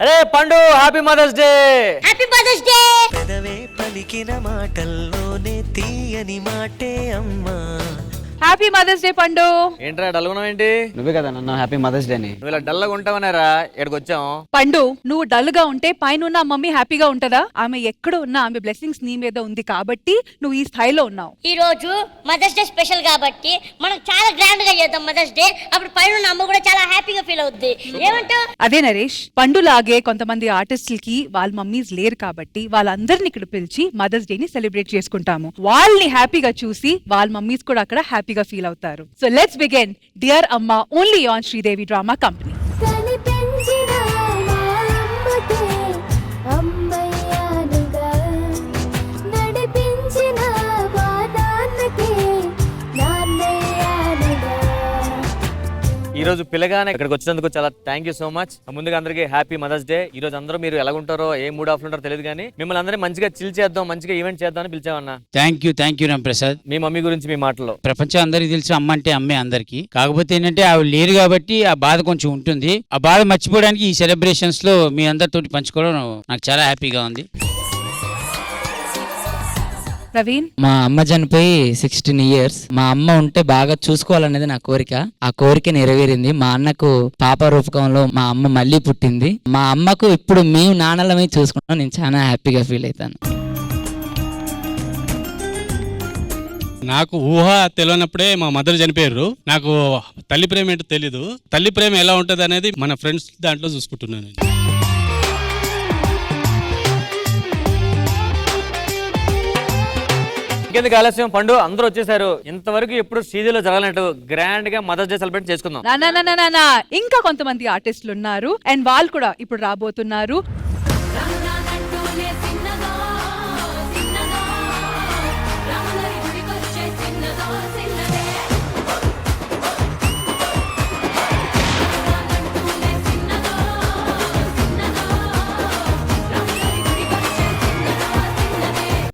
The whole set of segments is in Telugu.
అరే Pandu, happy mother's day. Happy mother's day. పెదవే పలికిన మాటల్లోనే తీయని మాటే అమ్మా. హ్యాపీ మదర్స్ డే పండు. ఏంట్రా డల్గున్నావు ఏంటి? నువ్వే కదా నన్ను హ్యాపీ మదర్స్ డే అని. నువ్వు ఇలా డల్గా ఉంటావనేరా ఇక్కడికి వచ్చాం. పండు, నువ్వు డల్ గా ఉంటే పైన ఉన్న మమ్మీ హ్యాపీగా ఉంటదా? ఆమె ఎక్కడ ఉన్నా ఆమె బ్లెస్సింగ్స్ నీ మీద ఉంది కాబట్టి నువ్వు ఈ స్థాయిలో ఉన్నావు. ఈ రోజు మదర్స్ డే స్పెషల్ కాబట్టి మనం చాలా గ్రాండ్ గా చేద్దాం మదర్స్ డే. అప్పుడు పైన ఉన్న అమ్మ కూడా చాలా హ్యాపీగా ఫీల్ అవుద్ది. ఏమంటావు? అదే నరేష్, పండులాగే కొంతమంది ఆర్టిస్టులకి వాళ్ళ మమ్మీస్ లేరు కాబట్టి వాళ్ళందరినీ ఇక్కడ పిలిచి మదర్స్ డే ని సెలబ్రేట్ చేసుకుంటాము. వాళ్ళని హ్యాపీగా చూసి వాళ్ళ మమ్మీస్ కూడా అక్కడ హ్యాపీగా ఫీల్ అవుతారు. సో లెట్స్ బిగిన్ డియర్ అమ్మ only on Sridevi drama company. ఈ రోజు పిల్లగానే ఇక్కడికి వచ్చినందుకు చాలా థ్యాంక్ యూ సో మచ్. ముందుగా అందరికీ హ్యాపీ మదర్స్ డే. ఈ రోజు అందరూ మీరు ఎలా ఉంటారో, ఏ మూడ్ ఆఫ్ ఉంటారో తెలియదు కానీ మిమ్మల్ని అందరినీ మంచిగా చిల్ చేద్దాం, మంచిగా ఈవెంట్ చేద్దాం అని పిలిచామన్నా. Thank you Ram Prasad. మీ మమ్మీ గురించి మీ మాటలో. ప్రపంచం అందరికి తెలిసి అమ్మ అంటే అమ్మే అందరికి. కాకపోతే ఏంటంటే ఆవిడ లేరు కాబట్టి ఆ బాధ కొంచెం ఉంటుంది. ఆ బాధ మర్చిపోవడానికి ఈ సెలబ్రేషన్స్ లో మీ అందరితోటి పంచుకోవడం నాకు చాలా హ్యాపీగా ఉంది. ప్రవీణ్, మా అమ్మ చనిపోయి 16 years. మా అమ్మ ఉంటే బాగా చూసుకోవాలనేది నా కోరిక. ఆ కోరిక నెరవేరింది. మా అన్నకు పాప రూపకంలో మా అమ్మ మళ్ళీ పుట్టింది. మా అమ్మకు ఇప్పుడు మేము నాన్నలమే చూసుకున్నాం. నేను చాలా హ్యాపీగా ఫీల్ అవుతాను. నాకు ఊహ తెలియనప్పుడే మా మదర్ చనిపోయారు. నాకు తల్లి ప్రేమ ఏంటో తెలీదు. తల్లి ప్రేమ ఎలా ఉంటుంది అనేది మన ఫ్రెండ్స్ దాంట్లో చూసుకుంటున్నాను. ఇంకెందుకు ఆలస్యం, పండు అందరూ వచ్చేసారు. ఇంతవరకు ఎప్పుడు శ్రీదేవిలో జరగనట్టు గ్రాండ్ గా మదర్స్ డే సెలబ్రేట్ చేసుకుందాం. నా ఇంకా కొంతమంది ఆర్టిస్టులు ఉన్నారు అండ్ వాళ్ళు కూడా ఇప్పుడు రాబోతున్నారు.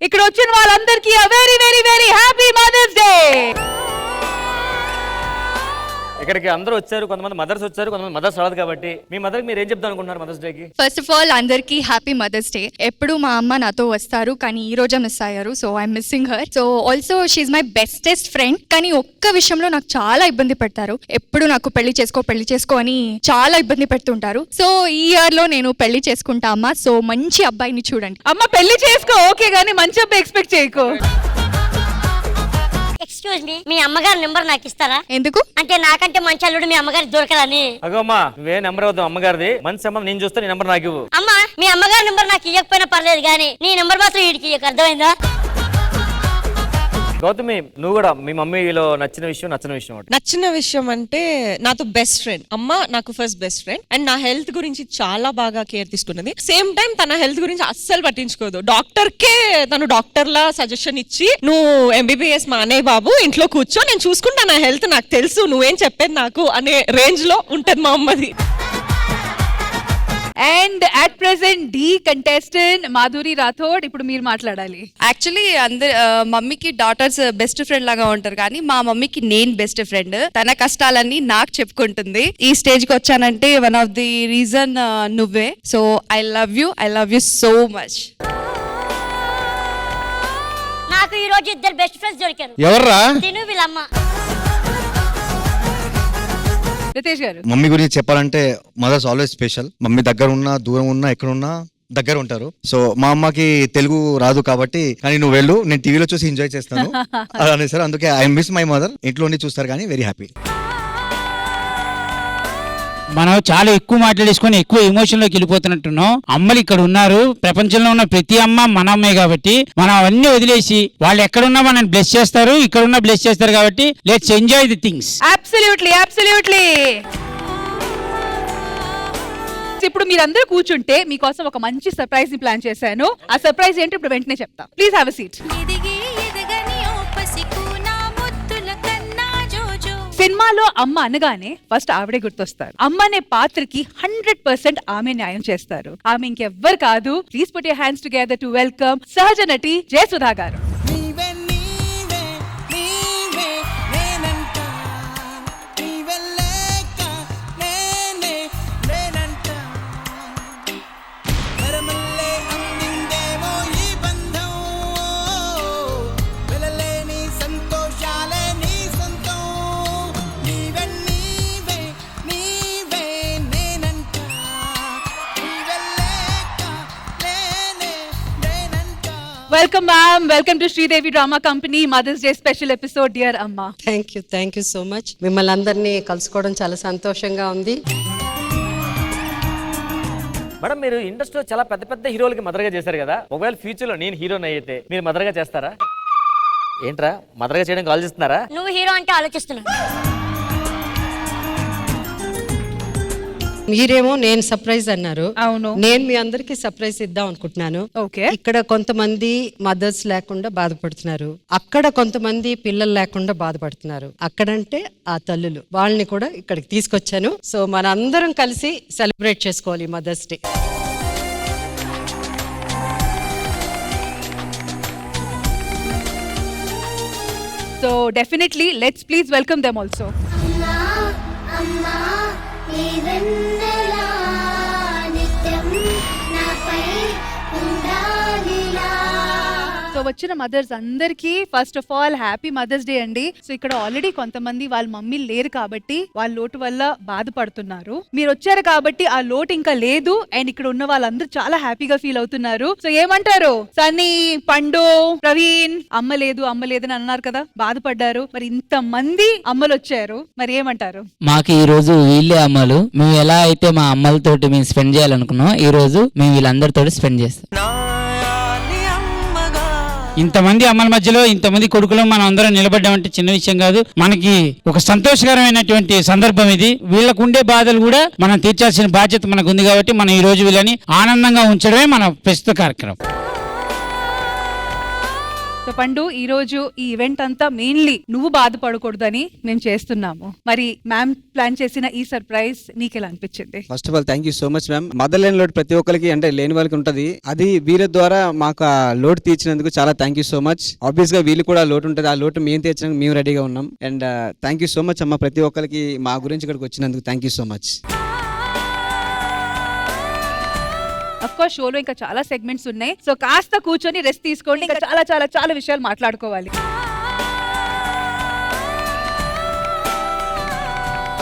ఇక్కడ వచ్చిన వాళ్ళందరికీ very very very happy mother's day. ఇక్కడికి అందరూ వచ్చారు, కొంతమంది మదర్స్ వచ్చారు, కొంతమంది మదర్స్ రాదు కాబట్టి మీ మదర్కి మీరు ఏం చెప్తాను అనుకుంటున్నారు మదర్స్ డేకి? ఫస్ట్ ఆఫ్ ఆల్ అందరికీ హ్యాపీ మదర్స్ డే. ఎప్పుడు మా అమ్మ నాతో వస్తారు కానీ ఈ రోజే మిస్ అయ్యారు. So I'm missing her. So also she's my bestest friend. కానీ ఒక్క విషయంలో నాకు చాలా ఇబ్బంది పెడతారు. ఎప్పుడు నాకు పెళ్లి చేసుకో అని చాలా ఇబ్బంది పెడుతుంటారు. సో ఈ ఇయర్ లో నేను పెళ్లి చేసుకుంటా అమ్మ. సో మంచి అబ్బాయిని చూడండి. అమ్మ పెళ్లి చేసుకో ఓకే, గానీ మంచి అబ్బాయి ఎక్స్పెక్ట్ చేయకు. ఎక్స్క్యూజ్ మీ, మీ అమ్మగారి నెంబర్ నాకు ఇస్తారా? ఎందుకు అంటే నాకంటే మంచి అల్లుడు మీ అమ్మగారి దొరకదని. అగోమ్మా, నువ్వే నెంబర్ అవుతావు అమ్మగారిది. మంచి సంబంధం నేను చూస్తే నీ నెంబర్ నాకు ఇవ్వు. అమ్మా, మీ అమ్మగారి నెంబర్ నాకు ఇవ్వకపోయినా పర్లేదు కానీ నీ నెంబర్ మాత్రం వీడికి ఇవ్వకు, అర్థమైందా? గౌతమి, నువ్వు కూడా మీ మమ్మీలో నచ్చిన విషయం నచ్చిన విషయం ఒకటి. నచ్చిన విషయం అంటే నాతో బెస్ట్ ఫ్రెండ్. అమ్మ నాకు ఫస్ట్ బెస్ట్ ఫ్రెండ్ అండ్ నా హెల్త్ గురించి చాలా బాగా కేర్ తీసుకున్నది. సేమ్ టైం తన హెల్త్ గురించి అస్సలు పట్టించుకోదు. డాక్టర్ కే తను డాక్టర్ లా సజెషన్ ఇచ్చి నువ్వు MBBS మానే బాబు, ఇంట్లో కూర్చో, నేను చూసుకుంటా, నా హెల్త్ నాకు తెలుసు, నువ్వేం చెప్పేది నాకు అనే రేంజ్ లో ఉంటది మా అమ్మది. And at present the contestant Madhuri Rathod, ఇప్పుడు మీరు మాట్లాడాలి. యాక్చువల్లీ అందరు మమ్మీకి డాటర్స్ బెస్ట్ ఫ్రెండ్ లాగా ఉంటారు కానీ మా మమ్మీకి నేను బెస్ట్ ఫ్రెండ్. తన కష్టాలన్నీ నాకు చెప్పుకుంటుంది. ఈ స్టేజ్ కి వచ్చానంటే వన్ ఆఫ్ ది రీజన్ నువ్వే. So I love you so much. నాకు ఈ రోజు ఇద్దరు బెస్ట్ ఫ్రెండ్స్ దొరికారు. ఎవర్రా? తిను వీళ్ళమ్మ. రితేష్ గారు, మమ్మీ గురించి చెప్పాలంటే మదర్స్ ఆల్వేస్ స్పెషల్. మమ్మీ దగ్గర ఉన్నా దూరం ఉన్నా ఎక్కడున్నా దగ్గర ఉంటారు. సో మా అమ్మకి తెలుగు రాదు కాబట్టి, కానీ నువ్వు వెళ్ళు, నేను టీవీలో చూసి ఎంజాయ్ చేస్తాను అలా సార్. అందుకే ఐ మిస్ మై మదర్. ఇంట్లోనే చూస్తారు కానీ వెరీ హ్యాపీ. మనం చాలా ఎక్కువ మాట్లాడేసుకొని ఎక్కువ ఎమోషన్ లోకి వెళ్ళిపోతున్నట్టున్నాం. అమ్మలు ఇక్కడ ఉన్నారు. ప్రపంచంలో ఉన్న ప్రతి అమ్మ మన అమ్మే కాబట్టి మనం అవన్నీ వదిలేసి వాళ్ళు ఎక్కడున్నా మనం బ్లెస్ చేస్తారు, ఇక్కడ ఉన్న బ్లెస్ చేస్తారు కాబట్టి let's enjoy the things. Absolutely. ఇప్పుడు మీరందరూ కూర్చుంటే మీకోసం ఒక మంచి సర్ప్రైజ్ ని ప్లాన్ చేశాను. ఆ సర్ప్రైజ్ ఏంటో ఇప్పుడు వెంటనే చెప్తా. Please have a seat. సినిమాలో అమ్మ అనగానే ఫస్ట్ ఆవిడే గుర్తొస్తారు. అమ్మ అనే పాత్రకి 100% ఆమె న్యాయం చేస్తారు. ఆమె ఇంకెవ్వరు కాదు. Please put your hands together to welcome సహజ నటి జయసుధా గారు. Welcome ma'am, welcome to Sridevi drama company mother's day special episode dear అమ్మ. Thank you so much. మిమ్మల్ని అందరినీ కలుసుకోవడం చాలా సంతోషంగా ఉంది. మేడం మీరు ఇండస్ట్రీలో చాలా పెద్ద పెద్ద హీరోలకి మదర్గా చేశారు కదా, ఒకవేళ ఫ్యూచర్ లో నేను హీరోని అయితే మీరు మదర్గా చేస్తారా? ఏంట్రా మదర్గా చేయడానికి ఆలోచిస్తున్నారా? నువ్వు హీరో అంటే ఆలోచిస్తున్నావు. మీరేమో నేను సర్ప్రైజ్ అన్నారు. అవును, నేను మీ అందరికి సర్ప్రైజ్ ఇద్దాం అనుకుంటున్నాను. ఓకే. ఇక్కడ కొంతమంది మదర్స్ లేకుండా బాధపడుతున్నారు, అక్కడ కొంతమంది పిల్లలు లేకుండా బాధపడుతున్నారు. అక్కడంటే ఆ తల్లులు, వాళ్ళని కూడా ఇక్కడికి తీసుకొచ్చాను. సో మన అందరం కలిసి సెలబ్రేట్ చేసుకోవాలి mother's day. So definitely let's please welcome them also. So వచ్చిన మదర్స్ అందరికీ first of all happy mother's day అండి. సో ఇక్కడ ఆల్రెడీ కొంతమంది వాళ్ళ మమ్మీ లేరు కాబట్టి వాళ్ళ లోటు వల్ల బాధపడుతున్నారు. మీరు వచ్చారు కాబట్టి ఆ లోటు ఇంకా లేదు, అండ్ ఇక్కడ ఉన్న వాళ్ళందరూ చాలా హ్యాపీగా ఫీల్ అవుతున్నారు. సో ఏమంటారు? సన్నీ, పండు, ప్రవీణ్, అమ్మ లేదు అని అన్నారు కదా, బాధపడ్డారు. మరి ఇంత మంది అమ్మలు వచ్చారు, మరి ఏమంటారు? మాకు ఈ రోజు వీళ్ళే అమ్మలు. మేము ఎలా అయితే మా అమ్మలతోటి మేము స్పెండ్ చేయాలనుకున్నాం, ఈ రోజు మేము వీళ్ళందరితో స్పెండ్ చేస్తాం. ఇంతమంది అమ్మల మధ్యలో ఇంతమంది కొడుకులు మనం అందరం నిలబడ్డామంటే చిన్న విషయం కాదు. మనకి ఒక సంతోషకరమైనటువంటి సందర్భం ఇది. వీళ్ళకు ఉండే బాధలు కూడా మనం తీర్చాల్సిన బాధ్యత మనకు ఉంది కాబట్టి మనం ఈ రోజు వీళ్ళని ఆనందంగా ఉంచడమే మన ప్రస్తుత కార్యక్రమం. సో పండు, ఈ రోజు ఈ ఈవెంట్ అంతా మెయిన్లీ నువ్వు బాధపడకూడదని మేము చేస్తున్నాము. మరి మ్యామ్ ప్లాన్ చేసిన ఈ సర్ప్రైజ్ నీకు ఎలా అనిపించింది? First of all thank you so much ma'am. Mother లేని లోటు ప్రతి ఒక్కరికి అంటే లేని వాళ్ళకి ఉంటుంది, అది వీళ్ళ ద్వారా మాకు ఆ లోటు తీర్చినందుకు చాలా thank you so much. Obvious గా వీళ్ళు కూడా లోటు ఉంటుంది, ఆ లోటు మేము తీర్చడానికి మేము రెడీగా ఉన్నాం. And thank you so much అమ్మ, ప్రతి ఒక్కరికి మా గురించి ఇక్కడికి వచ్చినందుకు thank you so much. Of course షోలో ఇంకా చాలా సెగ్మెంట్స్ ఉన్నాయి, సో కాస్త కూర్చొని రెస్ట్ తీసుకోండి. ఇంకా చాలా చాలా చాలా విషయాలు మాట్లాడుకోవాలి.